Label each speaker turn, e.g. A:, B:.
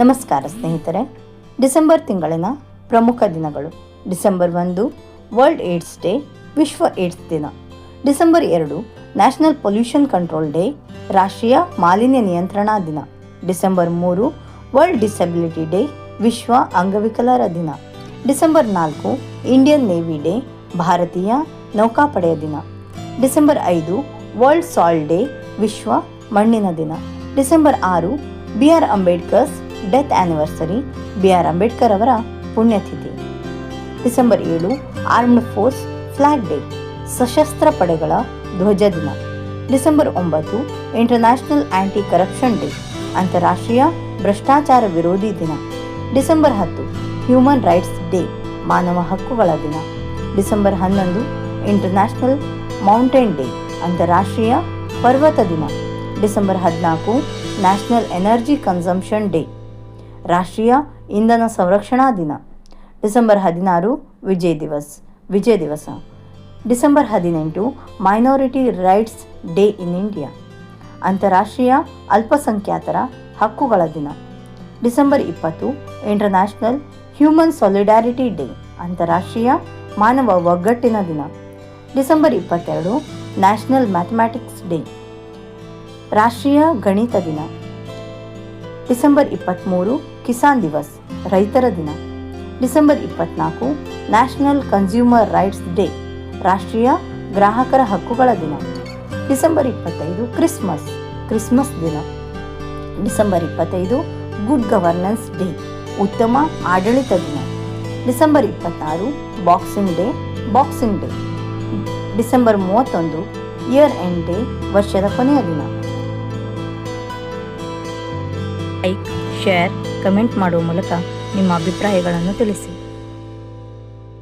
A: ನಮಸ್ಕಾರ ಸ್ನೇಹಿತರೆ. ಡಿಸೆಂಬರ್ ತಿಂಗಳಿನ ಪ್ರಮುಖ ದಿನಗಳು. ಡಿಸೆಂಬರ್ 1 ವರ್ಲ್ಡ್ ಏಡ್ಸ್ ಡೇ, ವಿಶ್ವ ಏಡ್ಸ್ ದಿನ. December 2 national pollution control day, ರಾಷ್ಟ್ರೀಯ ಮಾಲಿನ್ಯ ನಿಯಂತ್ರಣಾ ದಿನ. ಡಿಸೆಂಬರ್ 3 ವರ್ಲ್ಡ್ ಡಿಸೆಬಿಲಿಟಿ ಡೇ, ವಿಶ್ವ ಅಂಗವಿಕಲರ ದಿನ. ಡಿಸೆಂಬರ್ 4 ಇಂಡಿಯನ್ ನೇವಿ ಡೇ, ಭಾರತೀಯ ನೌಕಾಪಡೆಯ ದಿನ. ಡಿಸೆಂಬರ್ 5 ವರ್ಲ್ಡ್ ಸಾಯಿಲ್ ಡೇ, ವಿಶ್ವ ಮಣ್ಣಿನ ದಿನ. December 6 B.R. Ambedkar's death anniversary, B.R. Ambedkar ಅವರ ಪುಣ್ಯತಿಥಿ. December 7 armed force flag day, ಸಶಸ್ತ್ರ ಪಡೆಗಳ ಧ್ವಜ ದಿನ. ಡಿಸೆಂಬರ್ 9 ಇಂಟರ್ನ್ಯಾಷನಲ್ ಆ್ಯಂಟಿ ಕರಪ್ಷನ್ ಡೇ, ಅಂತಾರಾಷ್ಟ್ರೀಯ ಭ್ರಷ್ಟಾಚಾರ ವಿರೋಧಿ ದಿನ. ಡಿಸೆಂಬರ್ 10 ಹ್ಯೂಮನ್ ರೈಟ್ಸ್ ಡೇ, ಮಾನವ ಹಕ್ಕುಗಳ ದಿನ. ಡಿಸೆಂಬರ್ 11 ಇಂಟರ್ನ್ಯಾಷನಲ್ ಮೌಂಟೇನ್ ಡೇ, ಅಂತಾರಾಷ್ಟ್ರೀಯ ಪರ್ವತ ದಿನ. December 14 national energy consumption day, ರಾಷ್ಟ್ರೀಯ ಇಂಧನ ಸಂರಕ್ಷಣಾ ದಿನ. ಡಿಸೆಂಬರ್ 16 ವಿಜಯ್ ದಿವಸ. December 18 minority rights day in India, ಅಂತಾರಾಷ್ಟ್ರೀಯ ಅಲ್ಪಸಂಖ್ಯಾತರ ಹಕ್ಕುಗಳ ದಿನ. ಡಿಸೆಂಬರ್ 20 ಇಂಟರ್ನ್ಯಾಷನಲ್ ಹ್ಯೂಮನ್ ಸಾಲಿಡ್ಯಾರಿಟಿ ಡೇ, ಅಂತಾರಾಷ್ಟ್ರೀಯ ಮಾನವ ಒಗ್ಗಟ್ಟಿನ ದಿನ. ಡಿಸೆಂಬರ್ 22 ನ್ಯಾಷನಲ್ ಮ್ಯಾಥಮ್ಯಾಟಿಕ್ಸ್ ಡೇ, ರಾಷ್ಟ್ರೀಯ ಗಣಿತ ದಿನ. ಡಿಸೆಂಬರ್ 23 ಕಿಸಾನ್ ದಿವಸ್, ರೈತರ ದಿನ. December 24 national consumer rights day, ರಾಷ್ಟ್ರೀಯ ಗ್ರಾಹಕರ ಹಕ್ಕುಗಳ ದಿನ. ಡಿಸೆಂಬರ್ 25 ಕ್ರಿಸ್ಮಸ್ ದಿನ. ಡಿಸೆಂಬರ್ 25 ಗುಡ್ ಗವರ್ನೆನ್ಸ್ ಡೇ, ಉತ್ತಮ ಆಡಳಿತ ದಿನ. December 26 boxing day. December 31 year end day, ವರ್ಷದ ಕೊನೆಯ ದಿನ. ಲೈಕ್, ಶೇರ್, ಕಮೆಂಟ್ ಮಾಡುವ ಮೂಲಕ ನಿಮ್ಮ ಅಭಿಪ್ರಾಯಗಳನ್ನು ತಿಳಿಸಿ.